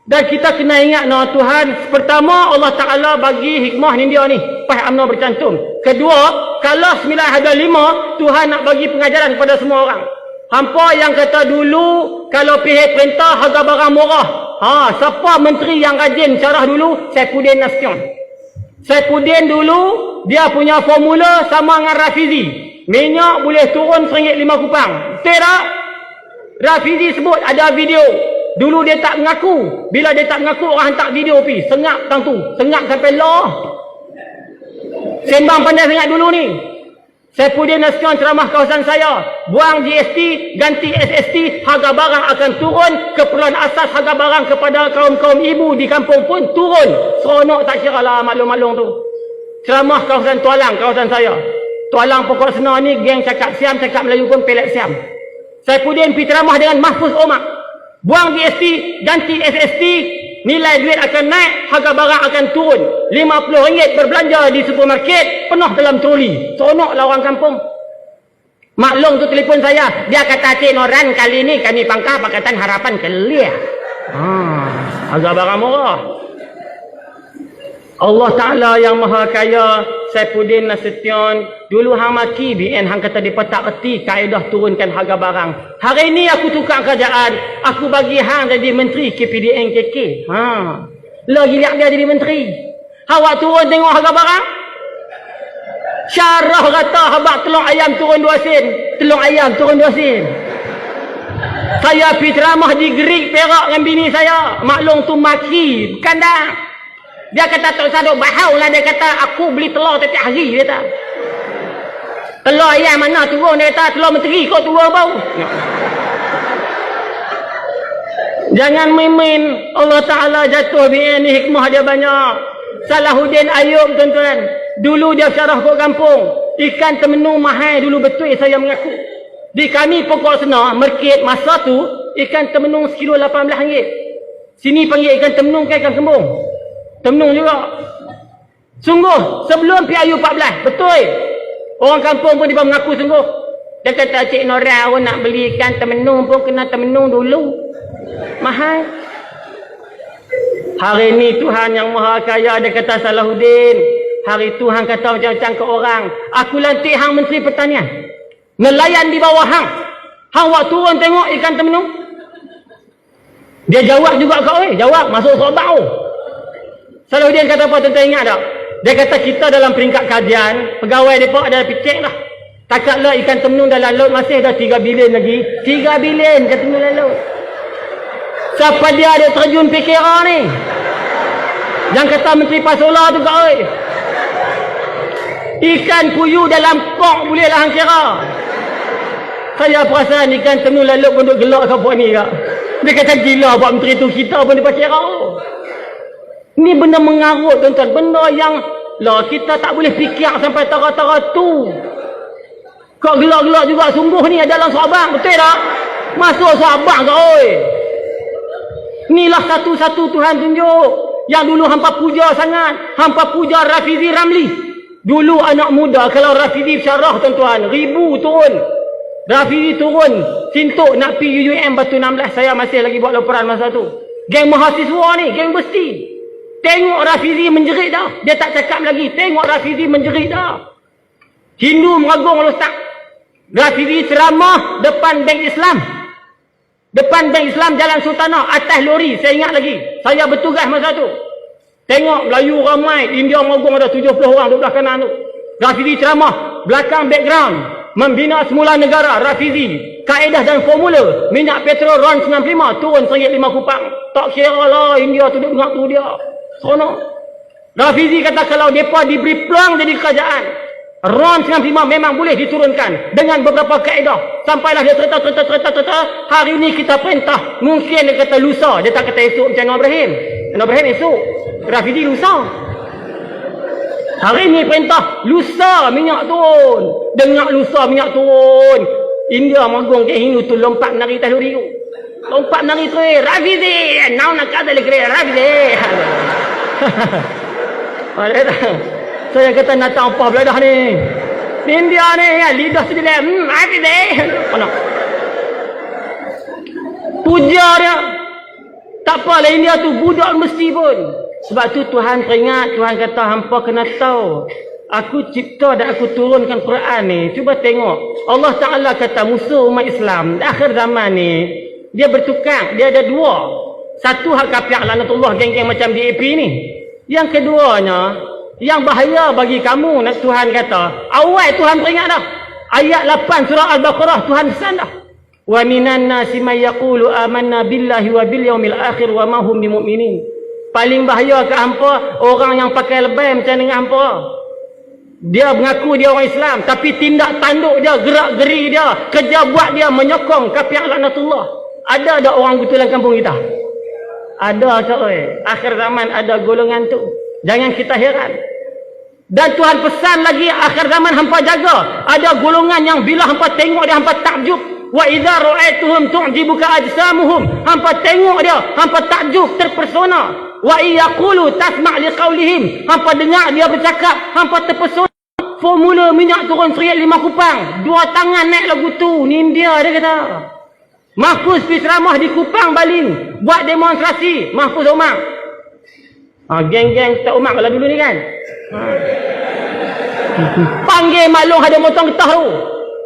Dan kita kena ingat Tuhan, pertama Allah Ta'ala bagi hikmah ni dia ni, pas UMNO bercantum. Kedua, kalau 9/5 Tuhan nak bagi pengajaran kepada semua orang. Hampa yang kata dulu kalau pihak perintah harga barang murah. Siapa menteri yang rajin syarah dulu? Saifuddin Nasution. Saifuddin dulu dia punya formula sama dengan Rafizi. Minyak boleh turun RM1.5. Betul tak? Rafizi sebut ada video. Dulu dia tak mengaku. Bila dia tak mengaku, orang hantar video pi. Sengak tang tu. Sengak sampai lah. Sembang pandai sangat dulu ni. Saifuddin Nasution ceramah kawasan saya. Buang GST, ganti SST, harga barang akan turun. Keperluan asas harga barang kepada kaum-kaum ibu di kampung pun turun. Seronok tak kira lah maklum-maklum tu. Ceramah kawasan Tualang, kawasan saya. Tualang pokok senar ni, geng cakap Siam, cakap Melayu pun pelet Siam. Saifuddin pergi ceramah dengan Mahfuz Omar. Buang GST, ganti SST, nilai duit akan naik, harga barang akan turun. RM50 berbelanja di supermarket, penuh dalam troli. Seronoklah orang kampung. Maklum tu telefon saya. Dia kata, Cik Noran, kali ni kami pangkah Pakatan Harapan clear. Harga barang murah. Allah Ta'ala yang maha kaya, Saifuddin Nasution, dulu hang maki BN, hang kata dia tak erti kaedah turunkan harga barang. Hari ni aku tukar kerajaan, aku bagi hang jadi menteri KPDN KK. Lagi lihat dia jadi menteri. Awak turun tengok harga barang? Syarah kata habak telur ayam turun 2 sen. Telur ayam turun 2 sen. Saya pergi ceramah di Gerik Perak dengan bini saya. Maklum tu maki, kandang. Dia kata tak usah duk bahau lah. Dia kata aku beli telur tiap hari. Dia kata telur ayam mana turun? Dia kata telur menteri kau turun bau. Jangan main-main. Allah Ta'ala jatuh BN ni hikmah dia banyak. Salahuddin Ayub tuan-tuan, dulu dia syarah kat kampung. Ikan temenung mahal dulu, betul saya mengaku. Di kami pokok senar Merkit masa tu ikan temenung sekilo RM18. Sini panggil ikan temenung ke ikan kembung? Temenung juga. Sungguh sebelum PIU 14. Betul. Orang kampung pun dia mengaku sungguh. Dia kata Cik Nora, orang nak beli ikan temenung pun kena temenung dulu. Mahal. Hari ni Tuhan yang maha kaya, dia kata Salahuddin, hari tu hang kata macam-macam ke orang. Aku lantik hang Menteri Pertanian. Nelayan di bawah hang. Hang buat turun tengok ikan temenung. Dia jawab juga kau jawab masuk sobat. Salahuddin kata apa, tuan-tuan ingat tak? Dia kata kita dalam peringkat kajian, pegawai mereka ada picek dah. Takatlah ikan temenung dalam laut masih dah 3 bilion lagi. 3 bilion ikan temenung dalam laut. Siapa dia ada terjun PKR ni? Yang kata Menteri Pasola tu kau ikan puyuh dalam kok boleh lah hang kira. Saya perasan ikan temenung dalam laut pun duk gelak ke apa ni kak. Dia kata gila buat menteri tu, kita pun dia kira. Ni benda mengarut tuan-tuan. Benda yang lah kita tak boleh fikir sampai tara-tara tu. Kau gelak-gelak juga sungguh ni dalam Sabang. Betul tak? Masuk Sabang kau inilah satu-satu Tuhan tunjuk. Yang dulu hampa puja sangat. Hampa puja Rafizi Ramli. Dulu anak muda kalau Rafizi syarah tuan-tuan, 1000 turun. Rafizi turun Sintuk nak pergi UUM Batu 16. Saya masih lagi buat laporan masa tu. Geng mahasiswa ni, geng besti. Tengok Rafizi menjerit dah. Dia tak cakap lagi. Tengok Rafizi menjerit dah. Hindu meragung kalau tak. Rafizi ceramah depan Bank Islam. Depan Bank Islam Jalan Sultanah. Atas lori. Saya ingat lagi. Saya bertugas masa tu. Tengok Melayu ramai. India meragung ada 70 orang. 12 kanan tu. Rafizi ceramah. Belakang background. Membina semula negara. Rafizi. Kaedah dan formula. Minyak petrol RON 95. Turun RM1.5. Tak kira lah. India tu duduk tu dia. Seronok. Rafizi kata kalau mereka diberi peluang jadi kerajaan, RON 95 memang boleh diturunkan dengan beberapa kaedah. Sampailah dia cerita. Hari ni kita perintah. Mungkin dia kata lusa. Dia tak kata esok macam Anwar Ibrahim. Anwar Ibrahim esok. Rafizi lusa. Hari ni perintah lusa minyak turun. Dengar lusa minyak turun. India magung ke Hindu tu lompat menari tahluri tu. Lompat menari tu. Rafizi. Now nak kata lagi Rafizi. Saya kata nak tahu apa beladah ni. India ni ya, lidah sendiri. Rafizi. Mana? Puja dia. Tak apa lain dia tu, budak mesti pun. Sebab tu Tuhan peringat, Tuhan kata hampa kena tahu. Aku cipta dan aku turunkan Quran ni. Cuba tengok. Allah Ta'ala kata musuh umat Islam. Di akhir zaman ni, dia bertukar. Dia ada dua. Satu hak kafir laknatullah geng-geng macam DAP ni. Yang keduanya, yang bahaya bagi kamu, Tuhan kata. Awal Tuhan peringat dah. Ayat 8 surah Al-Baqarah Tuhan pesan dah. Wa minan nasi may yaqulu amanna billahi wa bil yaumil akhir wa ma hum bimu'minin. Paling bahaya ke hampa orang yang pakai lebay macam dengan hampa. Dia mengaku dia orang Islam tapi tindak tanduk dia, gerak-geri dia, kerja buat dia menyokong kafir laknatullah. Ada orang betul dalam kampung kita? Ada ke oi? Akhir zaman ada golongan tu. Jangan kita heran. Dan Tuhan pesan lagi akhir zaman hampa jaga. Ada golongan yang bila hampa tengok dia hampa takjub. Wa idza ra'aituhum tu'jibuka ajsamuhum. Hampa tengok dia, hampa takjub, terpesona. Wa yaqulu tasma' liqaulihim. Hampa dengar dia bercakap, hampa terpesona. Formula minyak turun RM1 5 kupang. 2 tangan naik lagu tu. Ni India dia kata. Mahfuz pergi ceramah di Kupang Baling, buat demonstrasi. Mahfuz Umar. Geng-geng Ustaz Umar kalau dulu ni kan. Panggil maklum ada motong getah tu.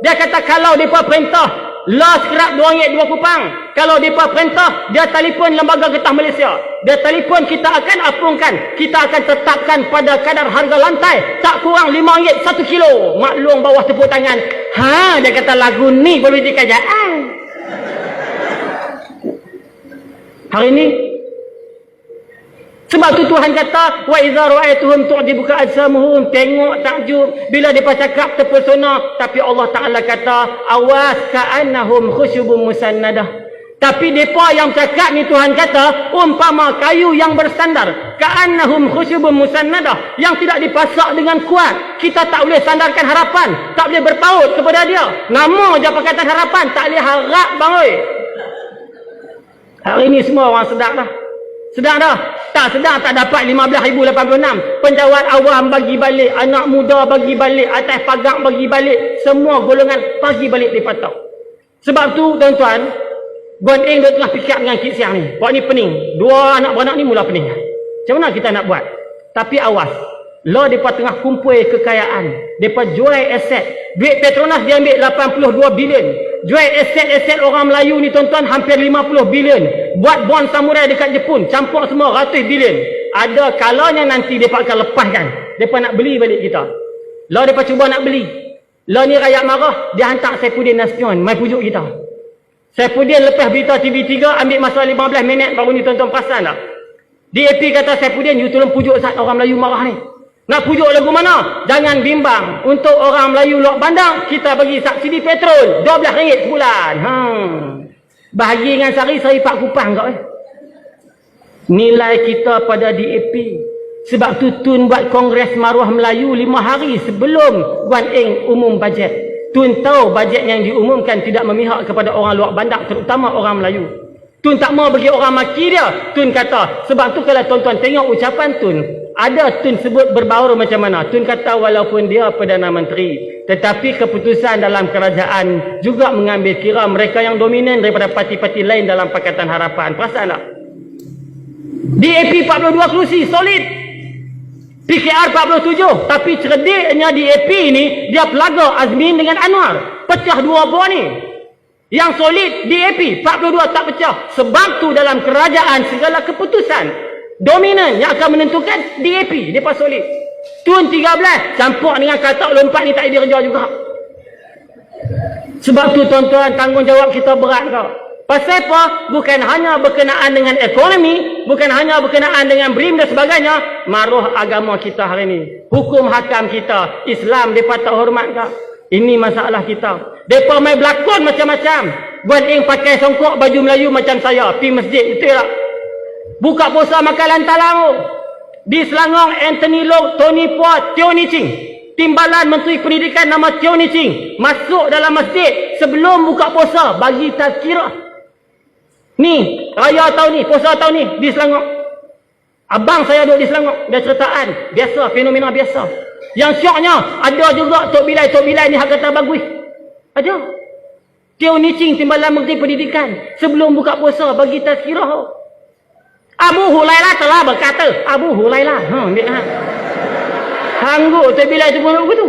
Dia kata kalau mereka perintah lah sekerap RM2 2 kupang. Kalau mereka perintah, dia telefon lembaga getah Malaysia. Dia telefon, kita akan apungkan. Kita akan tetapkan pada kadar harga lantai tak kurang RM5 1 kilo. Maklum bawah tepuk tangan. Dia kata lagu ni perlu dikajaan. Hari ni sebab tu Tuhan kata wa idza ra'aituhum tu'jibuka ajsamuhum, tengok takjub bila depa cakap terpesona, tapi Allah Taala kata awas ka'annahum khusyubun musannadah. Tapi depa yang cakap ni Tuhan kata umpama kayu yang bersandar, ka'annahum khusyubun musannadah, yang tidak dipasak dengan kuat. Kita tak boleh sandarkan harapan, tak boleh berpaut kepada dia. Nama je Pakatan Harapan, tak boleh harap bang oi. Hari ni semua orang sedar dah. Sedar dah? Tak sedar tak dapat 15,086. Penjawat awam bagi balik, anak muda bagi balik, atas pagar bagi balik, semua golongan bagi balik dia patau. Sebab tu tuan-tuan, Guan Eng dia tengah fikir dengan Kit Siang ni. Buat ni pening. Dua anak beranak ni mula pening. Macam mana kita nak buat? Tapi awas. Lah mereka tengah kumpul kekayaan. Mereka jual aset. Duit Petronas dia ambil 82 bilion. Jual aset-aset orang Melayu ni tuan-tuan hampir 50 bilion. Buat bond samurai dekat Jepun. Campur semua ratus bilion. Ada kalanya nanti mereka akan lepaskan. Mereka nak beli balik kita. Lah mereka cuba nak beli. Lah ni rakyat marah. Dia hantar Saifuddin Nasution mai pujuk kita. Saifuddin lepas berita TV3 ambil masa 15 minit baru ni tuan-tuan perasan tak? DAP kata Saifuddin, you tolong pujuk orang Melayu marah ni. Nak pujuk lagu mana? Jangan bimbang. Untuk orang Melayu lok bandang, kita bagi subsidi petrol RM12 sebulan. Bahagi dengan sehari 4 kupang kau. Nilai kita pada DAP. Sebab tu Tun buat Kongres Maruah Melayu 5 hari sebelum Guan Eng umum bajet. Tun tahu bajet yang diumumkan tidak memihak kepada orang luar bandar, terutama orang Melayu. Tun tak mau bagi orang maki dia. Tun kata, sebab tu kalau tuan-tuan tengok ucapan Tun, ada Tun sebut berbaur macam mana. Tun kata walaupun dia Perdana Menteri, tetapi keputusan dalam kerajaan juga mengambil kira mereka yang dominan daripada parti-parti lain dalam Pakatan Harapan. Perasan tak? DAP 42 kerusi, solid. PKR 47. Tapi cerdiknya DAP ni, dia pelaga Azmin dengan Anwar. Pecah dua buah ni. Yang solid DAP 42 tak pecah. Sebab tu dalam kerajaan segala keputusan dominan yang akan menentukan DAP. Mereka solid. Tun 13 campur dengan katak lompat ni tak ada kerja juga. Sebab tu tuan-tuan, tanggungjawab kita berat kau. Pasal apa? Bukan hanya berkenaan dengan ekonomi, bukan hanya berkenaan dengan BRIM dan sebagainya. Maruh agama kita hari ni, hukum hakam kita, Islam mereka tak hormat kau. Ini masalah kita. Mereka main berlakon macam-macam. Guan Eng pakai songkok baju Melayu macam saya, pergi masjid, betul tak? Buka puasa makan lantalang. Di Selangor, Anthony Loke, Tony Puat, Teo Ni Ching, Timbalan Menteri Pendidikan nama Teo Ni Ching, masuk dalam masjid sebelum buka puasa bagi tazkirah. Ni raya tahun ni, puasa tahun ni di Selangor. Abang saya duduk di Selangor, dia ceritaan biasa, fenomena biasa. Yang syoknya ada juga Tok Bilal ni hak kata bagus. Ada Teo Ni Ching, Timbalan Menteri Pendidikan, sebelum buka puasa bagi tazkirah. Abu Hurairah telah berkata. Abu Hurairah. Ambil hang. Hangguk tu bila tu pun begitu.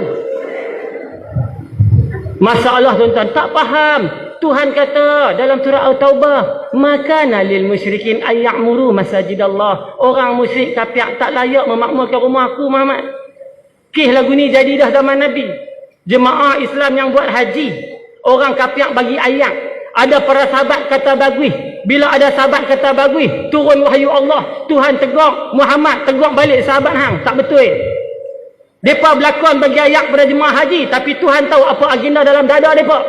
Masalah tuan-tuan, tak faham. Tuhan kata dalam surah At-Taubah, makana lil musyrikin ayya'muru masajidallah. Orang musyrik kafir tak layak memakmurkan rumah aku Muhammad. Kih lagu ni jadi dah zaman Nabi. Jemaah Islam yang buat haji, orang kafir bagi ayat. Ada para sahabat kata bagui. Bila ada sahabat kata bagui, turun wahyu Allah. Tuhan tegur Muhammad, tegur balik sahabat hang. Tak betul. Mereka berlakon bagi ayat pada jemaah haji, tapi Tuhan tahu apa agenda dalam dada mereka.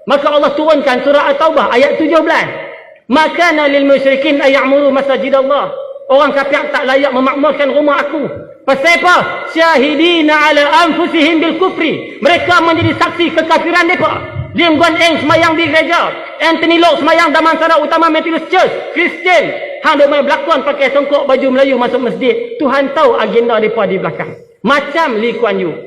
Maka Allah turunkan surah At-Taubah ayat 17. Makana lil musyrikin ayya'muru masajidallah. Orang kafir tak layak memakmurkan rumah aku. Pasal apa? Syahidina ala anfusihim bil kufri. Mereka menjadi saksi kekafiran mereka. Lim Guan Eng semayang di gereja. Anthony Lok semayang Damansara Utama Methodist Church. Kristian. Hang duk main berlakon pakai songkok baju Melayu masuk masjid. Tuhan tahu agenda mereka di belakang. Macam Lee Kuan Yew.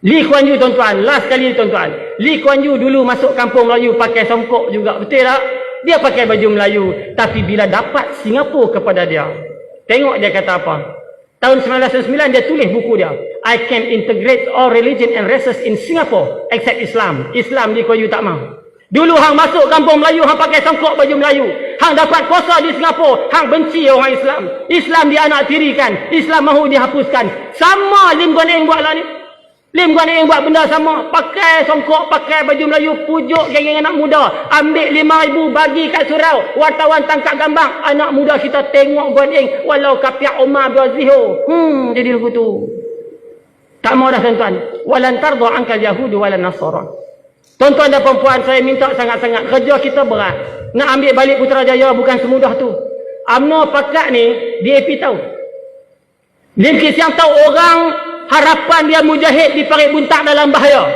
Lee Kuan Yew tuan-tuan, last kali tuan-tuan. Lee Kuan Yew dulu masuk kampung Melayu pakai songkok juga, betul tak? Dia pakai baju Melayu, tapi bila dapat Singapura kepada dia, tengok dia kata apa. Tahun 1999 dia tulis buku dia, I can integrate all religion and races in Singapore except Islam. Islam Lee Kuan Yew tak mau. Dulu hang masuk kampung Melayu, hang pakai songkok baju Melayu. Hang dapat kuasa di Singapura, hang benci orang Islam. Islam dianaktirikan, Islam mahu dihapuskan. Sama Lim Guan Eng buatlah ni. Lim Guan Eng buat benda sama. Pakai songkok, pakai baju Melayu, pujuk geng-geng anak muda. Ambil 5,000 bagi kat surau. Wartawan tangkap gambar. Anak muda kita tengok Guan Eng. Walau kapiak Umar Brazil. Jadi lagu tu. Tak mau dah tuan-tuan. Walan tarda angkal Yahudu walan Nasara. Tuan-tuan dan perempuan, saya minta sangat-sangat. Kerja kita berat. Nak ambil balik Putrajaya bukan semudah tu. UMNO pakat ni, DAP tahu. Lim Kit Siang tahu orang harapan dia Mujahid di Parit Buntak dalam bahaya.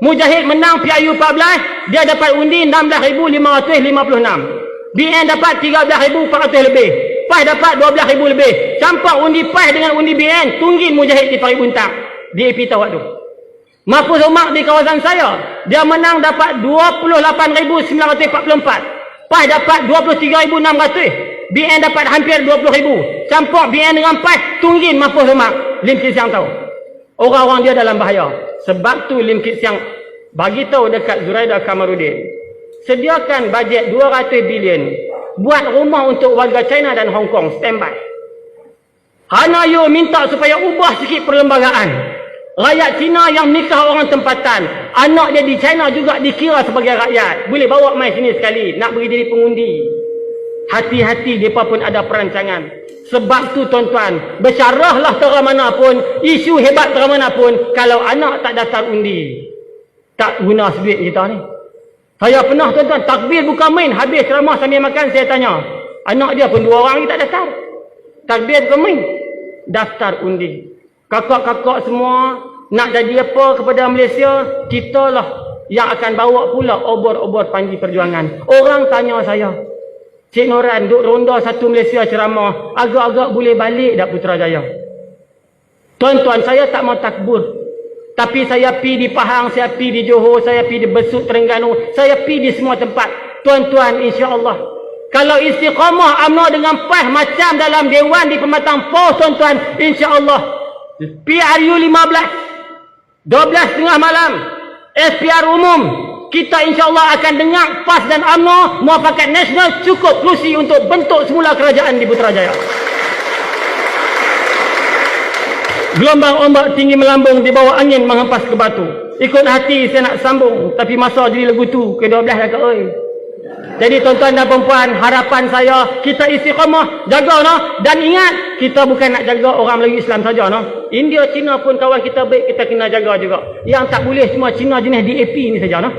Mujahid menang PIU 14, dia dapat undi 16,556. BN dapat 13,400 lebih. PAS dapat 12,000 lebih. Campak undi PAS dengan undi BN, tunggin Mujahid di Parit Buntak. DAP tahu tu. Mahfuz Umar di kawasan saya, dia menang dapat 28,944. PAS dapat 23,600. BN dapat hampir 20,000. Campur BN dengan PAS, tunggin Mahfuz Umar. Lim Kit Siang tahu. Orang-orang dia dalam bahaya. Sebab tu Lim Kit Siang bagi tahu dekat Zuraida Kamarudin, sediakan bajet 200 bilion buat rumah untuk warga China dan Hong Kong, standby. Hana you minta supaya ubah sikit perlembagaan. Rakyat Cina yang nikah orang tempatan, anak dia di China juga dikira sebagai rakyat. Boleh bawa mai sini sekali, nak beri jadi pengundi. Hati-hati, mereka pun ada perancangan. Sebab tu tuan-tuan, bersyarahlah terang mana pun, isu hebat terang mana pun, kalau anak tak daftar undi, tak guna duit kita ni. Saya pernah tuan-tuan, takbir bukan main, habis ceramah sambil makan, saya tanya, anak dia pun 2 orang lagi tak daftar. Takbir bukan main, daftar undi. Kakak-kakak semua nak jadi apa kepada Malaysia, kita lah yang akan bawa pula obor-obor panji perjuangan. Orang tanya saya, Cik Noran duk ronda satu Malaysia ceramah, agak-agak boleh balik dak Putrajaya? Tuan-tuan, saya tak mau takbur, tapi saya pi di Pahang, saya pi di Johor, saya pi di Besut, Terengganu, saya pi di semua tempat. Tuan-tuan, insya-Allah kalau istiqamah UMNO dengan PAS macam dalam Dewan di Pematang Poh, tuan-tuan, insya-Allah PRU 15 12.30 malam SPR umum, kita insyaAllah akan dengar PAS dan UMNO Muafakat Nasional cukup kerusi untuk bentuk semula kerajaan di Putrajaya. Gelombang ombak tinggi melambung di bawah angin menghempas ke batu. Ikut hati saya nak sambung, tapi masa jadi lagu tu ke-12 dah ke oi. Jadi tuan-tuan dan perempuan, harapan saya kita istiqamah, jaga no, dan ingat kita bukan nak jaga orang Melayu Islam saja no. India, Cina pun kawan kita baik, kita kena jaga juga. Yang tak boleh semua Cina jenis DAP ni saja no.